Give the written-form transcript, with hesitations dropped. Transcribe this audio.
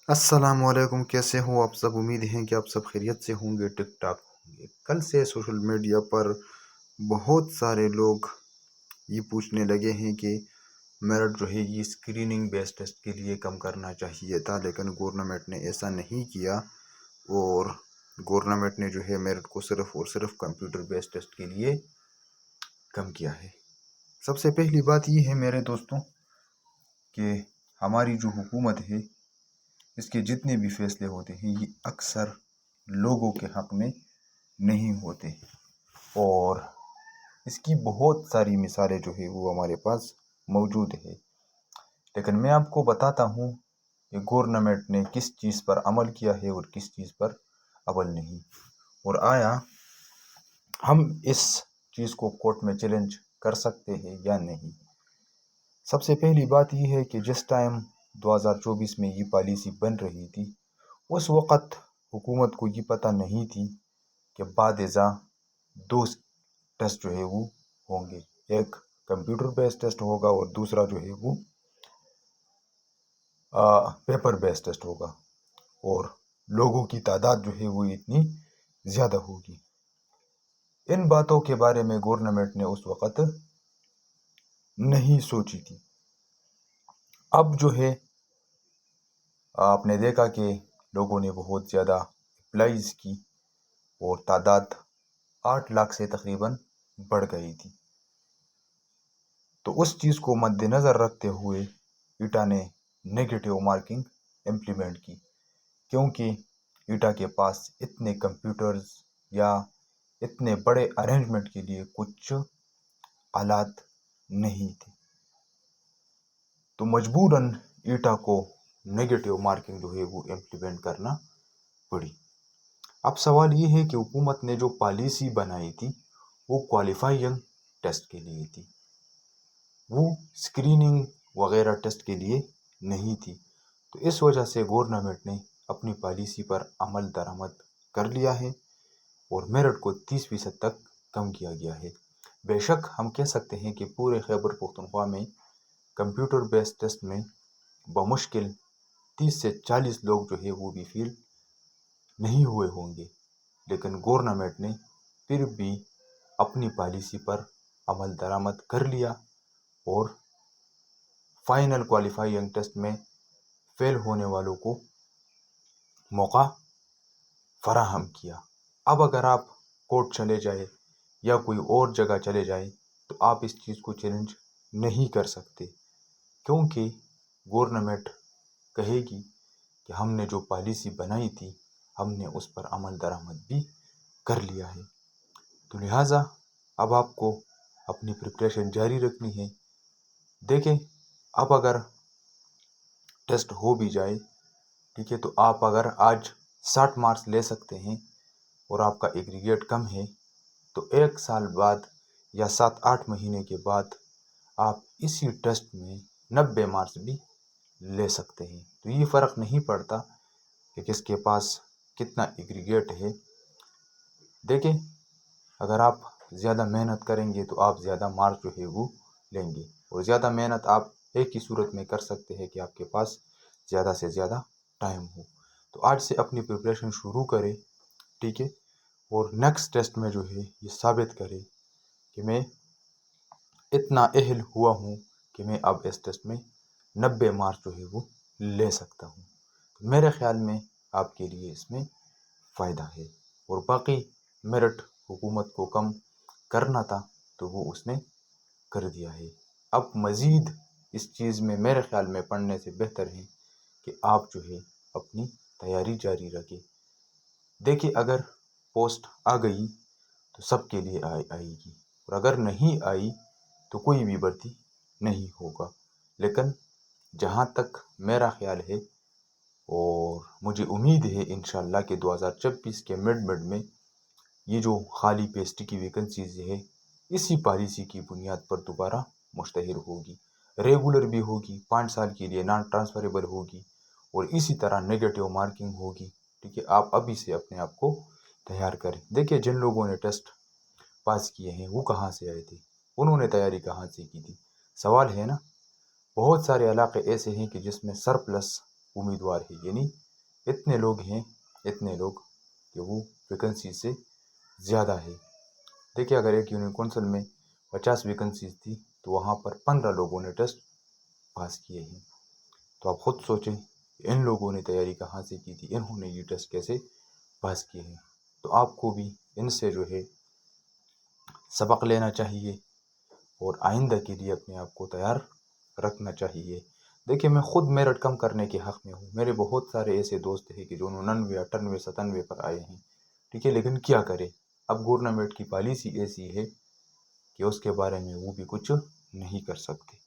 अस्सलाम वालेकुम, कैसे हो आप सब। उम्मीद है कि आप सब खैरियत से होंगे, ठीक ठाक होंगे। कल से सोशल मीडिया पर बहुत सारे लोग ये पूछने लगे हैं कि मेरिट जो है ये स्क्रीनिंग बेस्ड टेस्ट के लिए कम करना चाहिए था, लेकिन गवर्नमेंट ने ऐसा नहीं किया। और गवर्नमेंट ने जो है मेरिट को सिर्फ और सिर्फ कंप्यूटर बेस्ड टेस्ट के लिए कम किया है। सबसे पहली बात ये है मेरे दोस्तों कि हमारी जो हुकूमत है इसके जितने भी फैसले होते हैं ये अक्सर लोगों के हक में नहीं होते, और इसकी बहुत सारी मिसालें जो है वो हमारे पास मौजूद है। लेकिन मैं आपको बताता हूँ कि गवर्नमेंट ने किस चीज़ पर अमल किया है और किस चीज़ पर अमल नहीं, और आया हम इस चीज़ को कोर्ट में चैलेंज कर सकते हैं या नहीं। सबसे पहली बात यह है कि जिस टाइम 2024 में ये पॉलिसी बन रही थी उस वक़्त हुकूमत को ये पता नहीं थी कि बादज़ा दो टेस्ट जो है वो होंगे, एक कंप्यूटर बेस्ड टेस्ट होगा और दूसरा जो है वो पेपर बेस्ड टेस्ट होगा, और लोगों की तादाद जो है वो इतनी ज़्यादा होगी। इन बातों के बारे में गवर्नमेंट ने उस वक़्त नहीं सोची थी। अब जो है आपने देखा कि लोगों ने बहुत ज़्यादा अप्लाईज़ की और तादाद 8 लाख से तकरीबन बढ़ गई थी। तो उस चीज़ को मद्देनज़र रखते हुए ईटा ने नेगेटिव मार्किंग इम्प्लीमेंट की, क्योंकि ईटा के पास इतने कंप्यूटर्स या इतने बड़े अरेंजमेंट के लिए कुछ आलात नहीं थे। तो मजबूरन ईटा को नेगेटिव मार्किंग जो है वो इम्प्लीमेंट करना पड़ी। अब सवाल ये है कि हुकूमत ने जो पॉलिसी बनाई थी वो क्वालिफाइंग टेस्ट के लिए थी, वो स्क्रीनिंग वगैरह टेस्ट के लिए नहीं थी। तो इस वजह से गवर्नमेंट ने अपनी पॉलिसी पर अमल दरामद कर लिया है और मेरिट को 30% तक कम किया गया है। बेशक हम कह सकते हैं कि पूरे खैबर पख्तूनख्वा में कंप्यूटर बेस्ड टेस्ट में बमुश्किल 30 से 40 लोग जो है वो भी फेल नहीं हुए होंगे, लेकिन गवर्नमेंट ने फिर भी अपनी पॉलिसी पर अमल दरामद कर लिया और फाइनल क्वालिफाइंग टेस्ट में फेल होने वालों को मौका फराहम किया। अब अगर आप कोर्ट चले जाए या कोई और जगह चले जाए तो आप इस चीज़ को चैलेंज नहीं कर सकते, क्योंकि गवर्नमेंट कहेगी कि हमने जो पॉलिसी बनाई थी हमने उस पर अमल दरामद भी कर लिया है। तो लिहाजा अब आपको अपनी प्रिपरेशन जारी रखनी है। देखें, अब अगर टेस्ट हो भी जाए, ठीक है, तो आप अगर आज 60 मार्क्स ले सकते हैं और आपका एग्रीगेट कम है, तो 1 साल बाद या 7-8 महीने के बाद आप इसी टेस्ट में 90 मार्क्स भी ले सकते हैं। तो ये फ़र्क नहीं पड़ता कि किसके पास कितना एग्रीगेट है। देखें, अगर आप ज़्यादा मेहनत करेंगे तो आप ज़्यादा मार्क्स जो है वो लेंगे, और ज़्यादा मेहनत आप एक ही सूरत में कर सकते हैं कि आपके पास ज़्यादा से ज़्यादा टाइम हो। तो आज से अपनी प्रिपरेशन शुरू करें, ठीक है, और नेक्स्ट टेस्ट में जो है ये साबित करें कि मैं इतना अहल हुआ हूँ कि मैं अब इस टेस्ट में 90 मार्क्स जो है वो ले सकता हूँ। तो मेरे ख्याल में आपके लिए इसमें फ़ायदा है। और बाकी मेरिट हुकूमत को कम करना था तो वो उसने कर दिया है। अब मज़ीद इस चीज़ में मेरे ख्याल में पढ़ने से बेहतर है कि आप जो है अपनी तैयारी जारी रखें। देखिए, अगर पोस्ट आ गई तो सबके लिए आएगी, और अगर नहीं आई तो कोई भी भर्ती नहीं होगा। लेकिन जहाँ तक मेरा ख्याल है और मुझे उम्मीद है इंशाल्लाह कि 2026 के मिड में ये जो खाली पेस्ट की वैकेंसीज है इसी पॉलिसी की बुनियाद पर दोबारा मुश्तहर होगी, रेगुलर भी होगी, 5 साल के लिए नॉन ट्रांसफरेबल होगी, और इसी तरह नेगेटिव मार्किंग होगी। ठीक है, आप अभी से अपने आप को तैयार करें। देखिए, जिन लोगों ने टेस्ट पास किए हैं वो कहाँ से आए थे, उन्होंने तैयारी कहाँ से की थी, सवाल है ना। बहुत सारे इलाके ऐसे हैं कि जिसमें सरप्लस امیدوار ہے، یعنی اتنے لوگ ہیں، اتنے لوگ کہ وہ ویکنسی سے زیادہ ہے۔ دیکھیے اگر ایک یونین کونسل میں 50 ویکنسیز تھی تو وہاں پر 15 لوگوں نے ٹیسٹ پاس کیے ہیں۔ تو آپ خود سوچیں ان لوگوں نے تیاری کہاں سے کی تھی، انہوں نے یہ ٹیسٹ کیسے پاس کیے ہیں۔ تو آپ کو بھی ان سے جو ہے سبق لینا چاہیے اور آئندہ کے لیے اپنے آپ کو تیار رکھنا چاہیے۔ دیکھیے میں خود میرٹ کم کرنے کے حق میں ہوں، میرے بہت سارے ایسے دوست ہیں کہ جو 99 98 97 پر آئے ہیں، ٹھیک ہے، لیکن کیا کرے، اب گورنمنٹ کی پالیسی ایسی ہے کہ اس کے بارے میں وہ بھی کچھ نہیں کر سکتے۔